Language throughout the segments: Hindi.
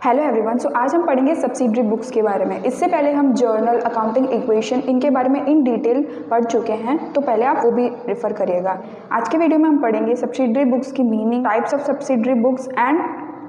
Hello everyone. सो आज हम पढ़ेंगे सब्सिडरी बुक्स के बारे में। इससे पहले हम जर्नल, अकाउंटिंग, इक्वेशन इनके बारे में इन डिटेल पढ़ चुके हैं, तो पहले आप वो भी रेफर करिएगा। आज के वीडियो में हम पढ़ेंगे सब्सिडरी बुक्स की meaning, types of subsidiary books and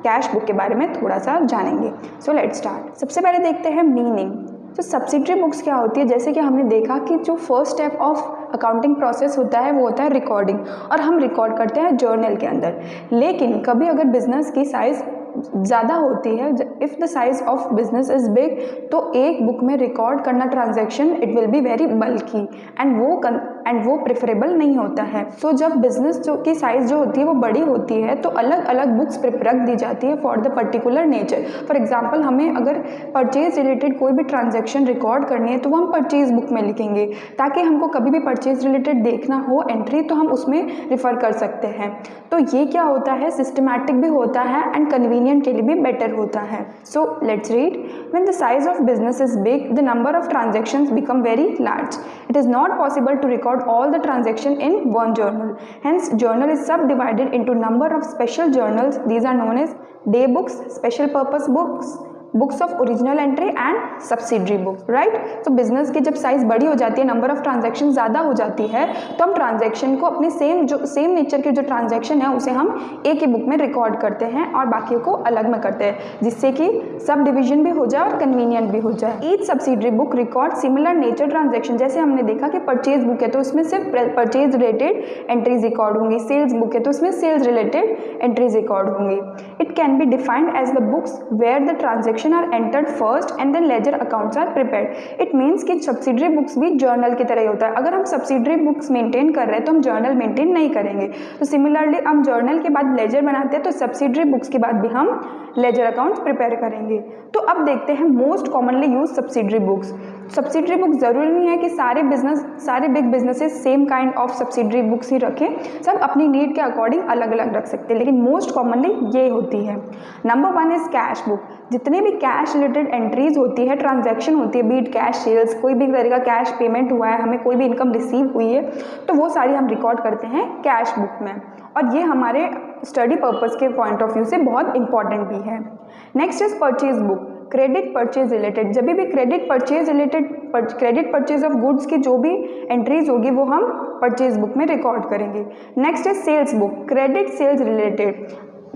cash book के बारे में थोड़ा सा जानेंगे। So let's start. सबसे पहले देखते हैं मीनिंग। तो सब्सिडरी बुक्स क्या होती है, जैसे कि हमने देखा कि जो first step of accounting process होता है वो होता है रिकॉर्डिंग, और हम रिकॉर्ड करते हैं जर्नल के अंदर। लेकिन कभी अगर बिजनेस की साइज़ ज़्यादा होती है, if the size of business is big, तो एक बुक में रिकॉर्ड करना transaction it will be very bulky and वो प्रेफरेबल नहीं होता है। तो जब बिजनेस जो की साइज़ जो होती है वो बड़ी होती है, तो अलग अलग बुक्स रख दी जाती है for the particular nature. For example, हमें अगर परचेज रिलेटेड कोई भी ट्रांजैक्शन रिकॉर्ड करनी है तो वो हम परचेज बुक में लिखेंगे, ताकि हमको कभी भी परचेज रिलेटेड देखना हो एंट्री तो हम उसमें रिफ़र कर सकते हैं। तो ये क्या होता है, सिस्टमैटिक भी होता है एंड कन्वीनियंट के लिए भी बेटर होता है। So let's read. When the size of business is big, the number of transactions become very large. It is not possible to record all the transaction in one journal. Hence, journal is subdivided into number of special journals. These are known as day books, special purpose books, books of original entry and subsidiary book, right. तो बिजनेस की जब साइज बड़ी हो जाती है, नंबर ऑफ ट्रांजैक्शन ज़्यादा हो जाती है, तो हम ट्रांजैक्शन को अपने सेम नेचर के जो ट्रांजैक्शन है उसे हम एक ही बुक में रिकॉर्ड करते हैं और बाकी को अलग में करते हैं, जिससे कि सब डिवीजन भी हो जाए और कन्वीनियंट भी हो जाए। Each subsidiary book record similar nature transaction. जैसे हमने देखा कि परचेज बुक है तो उसमें सिर्फ परचेज रिलेटेड एंट्रीज रिकॉर्ड होंगी, सेल्स बुक है तो उसमें सेल्स रिलेटेड एंट्रीज रिकॉर्ड होंगी। It can be defined as the books where the transaction are entered first and then ledger accounts are prepared. It means कि सब्सिडरी बुक्स भी जर्नल की तरह ही होता है। अगर हम सब्सिडरी बुक्स मेंटेन कर रहे हैं तो हम जर्नल मेंटेन नहीं करेंगे। तो सिमिलरली हम जर्नल के बाद लेजर बनाते हैं, तो सब्सिडरी बुक्स के बाद भी हम लेजर अकाउंट्स प्रिपेयर करेंगे। तो अब देखते हैं most commonly use subsidiary books. Subsidiary book जरूरी नहीं है कि सारे big businesses same kind of subsidiary books ही रखें, सब अपनी नीड के अकॉर्डिंग अलग अलग रख सकते हैं, लेकिन मोस्ट कॉमनली ये होती है। Number 1 is cash book. जितने भी कैश रिलेटेड एंट्रीज होती है, ट्रांजैक्शन होती है, बीट कैश सेल्स, कोई भी तरह का कैश पेमेंट हुआ है, हमें कोई भी इनकम रिसीव हुई है, तो वो सारी हम रिकॉर्ड करते हैं कैश बुक में, और ये हमारे स्टडी पर्पस के पॉइंट ऑफ व्यू से बहुत इंपॉर्टेंट भी है। Next is purchase book. Credit purchase related, जब भी क्रेडिट परचेज ऑफ गुड्स की जो भी एंट्रीज होगी वो हम परचेज बुक में रिकॉर्ड करेंगे। Next is sales book. Credit sales related,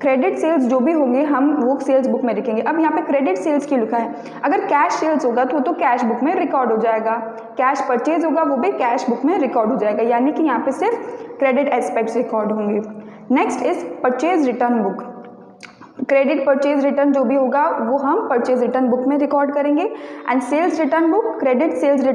credit sales जो भी होंगे हम वो सेल्स बुक में लिखेंगे। अब यहाँ पे क्रेडिट सेल्स क्यों लिखा है, अगर कैश सेल्स होगा तो कैश बुक में रिकॉर्ड हो जाएगा, कैश परचेज होगा वो भी कैश बुक में रिकॉर्ड हो जाएगा, यानी कि यहाँ पे सिर्फ क्रेडिट एस्पेक्ट्स रिकॉर्ड होंगे। Next is purchase return book. Credit purchase return जो भी होगा वो हम परचेज रिटर्न बुक में रिकॉर्ड करेंगे। And sales return book, credit sales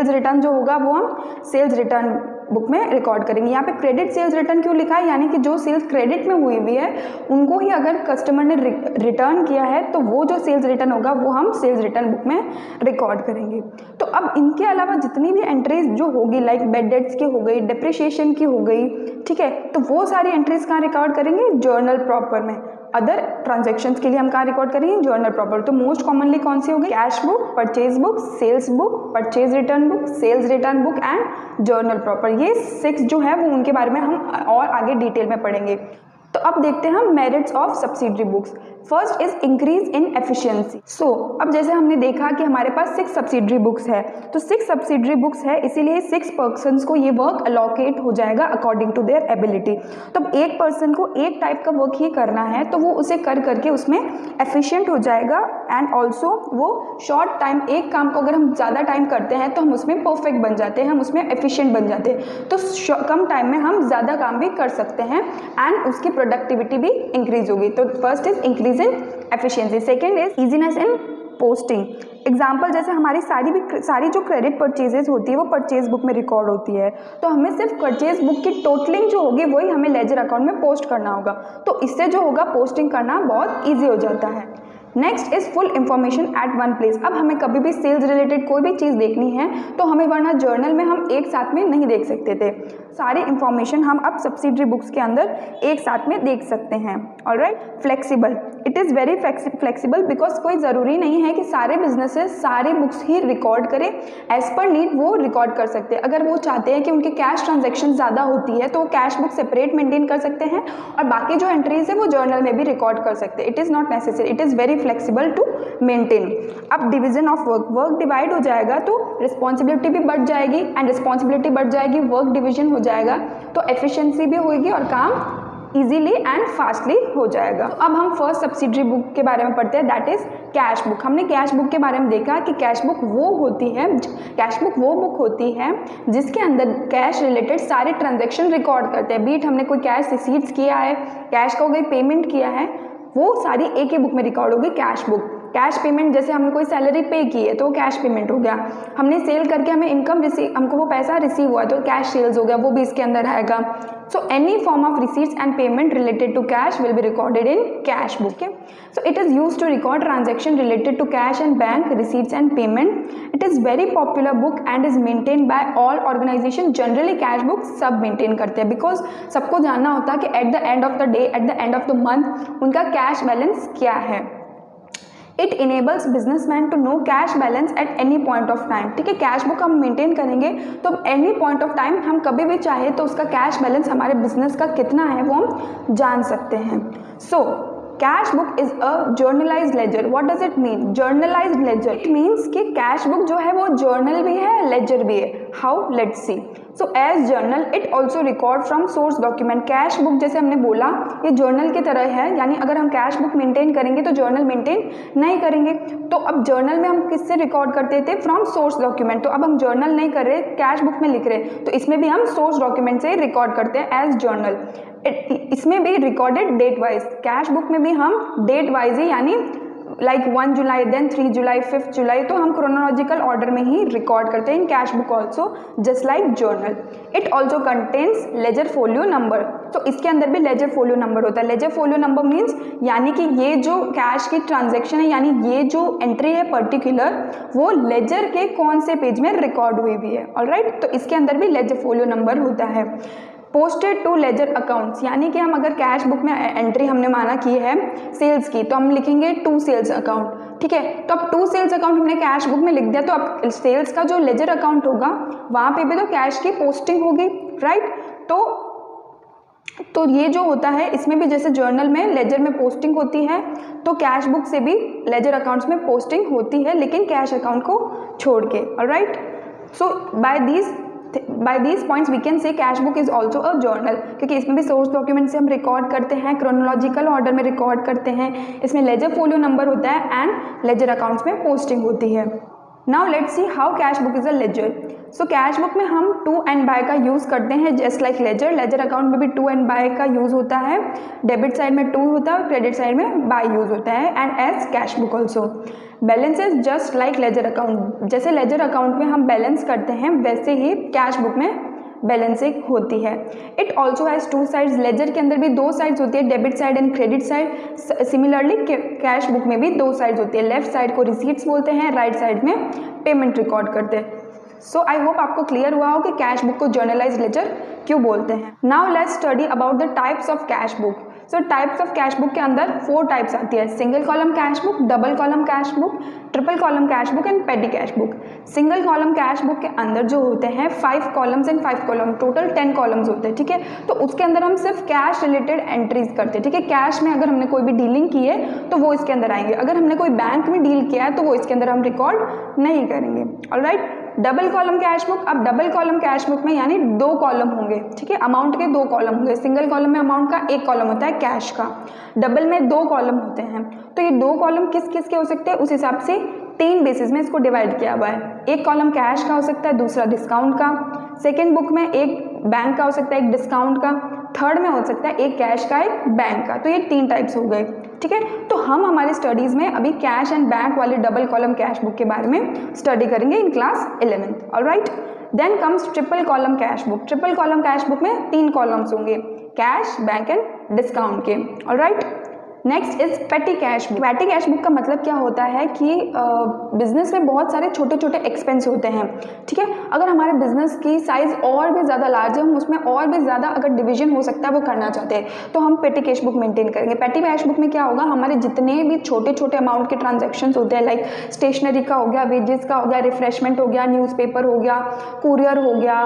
return जो होगा वो हम सेल्स रिटर्न बुक में रिकॉर्ड करेंगे। यहाँ पे क्रेडिट सेल्स रिटर्न क्यों लिखा है, यानी कि जो सेल्स क्रेडिट में हुई हुई है उनको ही अगर कस्टमर ने रिटर्न किया है तो वो जो सेल्स रिटर्न होगा वो हम सेल्स रिटर्न बुक में रिकॉर्ड करेंगे। तो अब इनके अलावा जितनी भी एंट्रीज जो होगी, लाइक बेड डेट्स की हो गई, डिप्रिशिएशन की हो गई, ठीक है, तो वो सारी एंट्रीज कहाँ रिकॉर्ड करेंगे, जर्नल प्रॉपर में। अदर ट्रांजैक्शंस के लिए हम कहाँ रिकॉर्ड करेंगे, जर्नल प्रॉपर। तो मोस्ट कॉमनली कौन सी होगी, cash book, purchase book, sales book, purchase return book, sales return book and journal proper. ये 6 जो है वो उनके बारे में हम और आगे डिटेल में पढ़ेंगे। तो अब देखते हैं हम merits of subsidiary books. First is increase in efficiency. So अब जैसे हमने देखा कि हमारे पास 6 सब्सिडरी बुक्स है, तो 6 सब्सिडरी बुक्स है, इसीलिए 6 पर्सन्स को ये वर्क अलोकेट हो जाएगा अकॉर्डिंग टू देयर एबिलिटी। तो एक पर्सन को एक टाइप का वर्क ही करना है तो वो उसे कर करके उसमें एफिशिएंट हो जाएगा, एंड ऑल्सो वो शॉर्ट टाइम, एक काम को अगर हम ज़्यादा टाइम करते हैं तो हम उसमें परफेक्ट बन जाते हैं, हम उसमें एफिशिएंट बन जाते हैं, तो कम टाइम में हम ज़्यादा काम भी कर सकते हैं एंड उसकी प्रोडक्टिविटी भी इंक्रीज होगी। तो first is increase in efficiency. Second is easiness in posting. Example, जैसे हमारी सारी जो क्रेडिट परचेजेस होती है वो परचेज बुक में रिकॉर्ड होती है, तो हमें सिर्फ परचेज बुक की टोटलिंग जो होगी वही हमें लेजर अकाउंट में पोस्ट करना होगा, तो इससे जो होगा पोस्टिंग करना बहुत ईजी हो जाता है। Next is full information at one place. अब हमें कभी भी सेल्स रिलेटेड कोई भी चीज़ देखनी है तो हमें, वरना जर्नल में हम एक साथ में नहीं देख सकते थे, सारी इंफॉर्मेशन हम अब सब्सिडरी बुक्स के अंदर एक साथ में देख सकते हैं। Alright. Flexible, it is very flexible because कोई ज़रूरी नहीं है कि सारे बिजनेसेस सारे बुक्स ही रिकॉर्ड करें, एज पर नीड वो रिकॉर्ड कर सकते हैं। अगर वो चाहते हैं कि उनके कैश ट्रांजेक्शन ज़्यादा होती है तो वो कैश बुक सेपरेट मेंटेन कर सकते हैं और बाकी जो एंट्रीज है वो जर्नल में भी रिकॉर्ड कर सकते हैं। It is not necessary, it is very flexible to maintain. अब डिवीजन ऑफ वर्क डिवाइड हो जाएगा तो रिस्पॉन्सिबिलिटी भी बढ़ जाएगी, एंड रिस्पॉन्सिबिलिटी बढ़ जाएगी, वर्क डिवीजन हो जाएगा तो एफिशिएंसी भी होगी और काम इजीली एंड फास्टली हो जाएगा। तो अब हम फर्स्ट सब्सिडरी बुक के बारे में पढ़ते हैं, दैट इज कैश बुक। हमने कैश बुक के बारे में देखा कि कैश बुक वो बुक होती है जिसके अंदर कैश रिलेटेड सारे ट्रांजैक्शन रिकॉर्ड करते हैं। बीट हमने कोई कैश रिसीट्स किया है, कैश का कोई पेमेंट किया है, वो सारी एक ही बुक में रिकॉर्ड होगी, कैश बुक। कैश पेमेंट जैसे हमने कोई सैलरी पे की है तो कैश पेमेंट हो गया, हमने सेल करके हमें हमको वो पैसा रिसीव हुआ तो कैश सेल्स हो गया, वो भी इसके अंदर आएगा। So any form of receipts and payment related to cash will be recorded in cash book. So it is used to record transaction related to cash and bank receipts and payment. It is very popular book and is maintain by all organisation. Generally cash book सब मेंटेन करते हैं बिकॉज सबको जानना होता है कि at the end of the day, at the end of the month उनका कैश बैलेंस क्या है। It enables businessman to know cash balance at any point of time. ठीक है, कैश बुक हम मेंटेन करेंगे तो एनी पॉइंट ऑफ टाइम हम कभी भी चाहे तो उसका कैश बैलेंस हमारे बिजनेस का कितना है वो हम जान सकते हैं। So cash book is a journalised ledger. What does it mean? Journalised ledger it means कि कैश बुक जो है वो जर्नल भी है, लेजर भी है। How? Let's see. So as journal it also record from source document. Cash book जैसे हमने बोला ये जर्नल की तरह है, यानी अगर हम कैश बुक मेंटेन करेंगे तो जर्नल मेंटेन नहीं करेंगे। तो अब जर्नल में हम किससे रिकॉर्ड करते थे? From source document. तो अब हम जर्नल नहीं कर रहे, कैश बुक में लिख रहे, तो इसमें भी हम सोर्स डॉक्यूमेंट से रिकॉर्ड करते हैं एज जर्नल। इसमें भी recorded date wise, cash book में भी हम डेट वाइज ही, यानी लाइक 1 जुलाई, देन 3 जुलाई, 5 जुलाई, तो हम क्रोनोलॉजिकल ऑर्डर में ही रिकॉर्ड करते हैं इन cash book also, just like journal. It also contains ledger folio number. तो इसके अंदर भी लेजर फोलियो नंबर होता है। लेजर फोलियो नंबर मीन्स यानी कि ये जो कैश की ट्रांजेक्शन है, यानी ये जो एंट्री है पर्टिकुलर, वो लेजर के कौन से पेज में रिकॉर्ड हुई भी है। ऑलराइट, तो इसके अंदर भी लेजर फोलियो नंबर होता है। पोस्टेड टू लेजर अकाउंट्स, यानी कि हम अगर कैश बुक में एंट्री हमने माना की है सेल्स की, तो हम लिखेंगे टू सेल्स अकाउंट। ठीक है, तो अब टू सेल्स अकाउंट हमने कैश बुक में लिख दिया, तो अब सेल्स का जो लेजर अकाउंट होगा वहाँ पे भी तो कैश की पोस्टिंग होगी, राइट। तो ये जो होता है इसमें भी जैसे जर्नल में लेजर में पोस्टिंग होती है, तो कैश बुक से भी लेजर अकाउंट्स में पोस्टिंग होती है, लेकिन कैश अकाउंट को छोड़ के। Alright, so by these points we can say cash book is also a journal, क्योंकि इसमें भी सोर्स डॉक्यूमेंट से हम रिकॉर्ड करते हैं, क्रोनोलॉजिकल ऑर्डर में रिकॉर्ड करते हैं, इसमें लेजर फोलियो नंबर होता है एंड लेजर अकाउंट्स में पोस्टिंग होती है। Now let's see how cash book is a ledger. So cash book में हम टू एंड बाय का यूज़ करते हैं, just like ledger. Ledger account में भी टू एंड बाय का यूज़ होता है, डेबिट साइड में टू होता है और क्रेडिट साइड में बाय यूज़ होता है, and as cash book also. Balance is just like ledger account, जैसे लेजर अकाउंट में हम बैलेंस करते हैं वैसे ही कैश बुक में बैलेंसिंग होती है। It also has two sides, ledger के अंदर भी दो साइड्स होती है, debit side and credit side. Similarly cash book में भी दो साइड्स होती है, लेफ्ट साइड को रिसीट्स बोलते हैं, राइट साइड में पेमेंट रिकॉर्ड करते हैं। सो आई होप आपको क्लियर हुआ हो कि कैश बुक को जर्नलाइज लेजर क्यों बोलते हैं। Now let's study about the types of cash book. So types of cash book के अंदर 4 टाइप्स आती है, single column cash book, double column cash book, triple column cash book and पेटी cash book. Single column cash book के अंदर जो होते हैं 5 columns and 5 column, total 10 columns होते हैं। ठीक है, तो उसके अंदर हम सिर्फ कैश रिलेटेड एंट्रीज करते हैं। ठीक है, कैश में अगर हमने कोई भी डीलिंग की है तो वो इसके अंदर आएंगे, अगर हमने कोई बैंक में डील किया है तो वो इसके अंदर हम रिकॉर्ड नहीं करेंगे। Alright, double column cash book, अब डबल कॉलम कैश बुक में यानी 2 कॉलम होंगे। ठीक है, अमाउंट के 2 कॉलम होंगे, सिंगल कॉलम में अमाउंट का 1 कॉलम होता है कैश का, डबल में 2 कॉलम होते हैं। तो ये 2 कॉलम किस किस के हो सकते हैं, उस हिसाब से 3 बेसिस में इसको डिवाइड किया हुआ है। एक कॉलम कैश का हो सकता है, दूसरा डिस्काउंट का, सेकेंड बुक में एक बैंक का हो सकता है, एक डिस्काउंट का, थर्ड में हो सकता है एक कैश का एक बैंक का। तो ये 3 टाइप्स हो गए। ठीक है, तो हम हमारे स्टडीज़ में अभी कैश एंड बैंक वाले डबल कॉलम कैश बुक के बारे में स्टडी करेंगे in class 11th। Alright, then comes triple column cash book. Triple column cash book में 3 कॉलम्स होंगे, कैश, बैंक एंड डिस्काउंट के। Alright, next is petty cash book. Petty cash book का मतलब क्या होता है कि बिजनेस में बहुत सारे छोटे छोटे एक्सपेंस होते हैं, ठीक है। अगर हमारे बिजनेस की साइज और भी ज़्यादा लार्ज है, हम उसमें और भी ज़्यादा अगर डिवीजन हो सकता है वो करना चाहते हैं, तो हम पेटी कैश बुक मेंटेन करेंगे। पेटी कैश बुक में क्या होगा, हमारे जितने भी छोटे छोटे अमाउंट के ट्रांजेक्शन्स होते हैं, लाइक स्टेशनरी का हो गया, वेजेस का हो गया, रिफ्रेशमेंट हो गया, न्यूज़पेपर हो गया, कुरियर हो गया,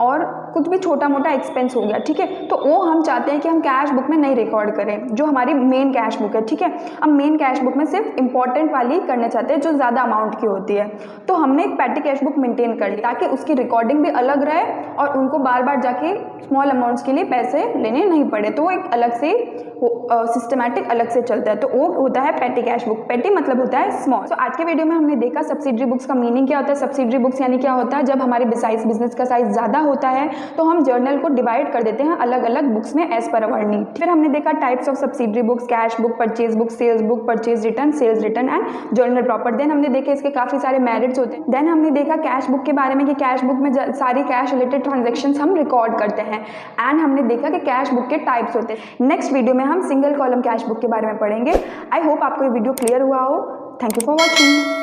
और कुछ भी छोटा मोटा एक्सपेंस हो गया, ठीक है, तो वो हम चाहते हैं कि हम कैश बुक में नहीं रिकॉर्ड करें, जो हमारी मेन कैश बुक है, ठीक है। हम मेन कैश बुक में सिर्फ इंपॉर्टेंट वाली करना चाहते हैं जो ज़्यादा अमाउंट की होती है, तो हमने एक पेटी कैश बुक मेंटेन कर ली ताकि उसकी रिकॉर्डिंग भी अलग रहे और उनको बार बार जाके स्मॉल अमाउंट्स के लिए पैसे लेने नहीं पड़े, तो वो एक अलग से सिस्टमैटिक अलग से चलता है, तो वो होता है पेटी कैश बुक। पेटी मतलब होता है स्मॉल। तो आज के वीडियो में हमने देखा सब्सिडरी बुक्स का मीनिंग क्या होता है। सब्सिडरी बुक्स यानी क्या होता है, जब हमारे बिजनेस का साइज ज़्यादा होता है तो हम जर्नल को डिवाइड कर देते हैं अलग अलग बुक्स में एज पर अवर नीड। फिर हमने देखा types of subsidiary books, cash book, purchase book, sales book, purchase return, sales return and journal proper. Then हमने देखा इसके काफ़ी सारे मेरिट्स होते हैं। देन हमने देखा कैश बुक के बारे में कि कैश बुक में सारी कैश रिलेटेड ट्रांजेक्शन्स हम रिकॉर्ड करते हैं। एंड हमने देखा कि कैश बुक के टाइप्स होते हैं। नेक्स्ट वीडियो में हम सिंगल कॉलम कैश बुक के बारे में पढ़ेंगे। आई होप आपको ये वीडियो क्लियर हुआ हो। Thank you for watching.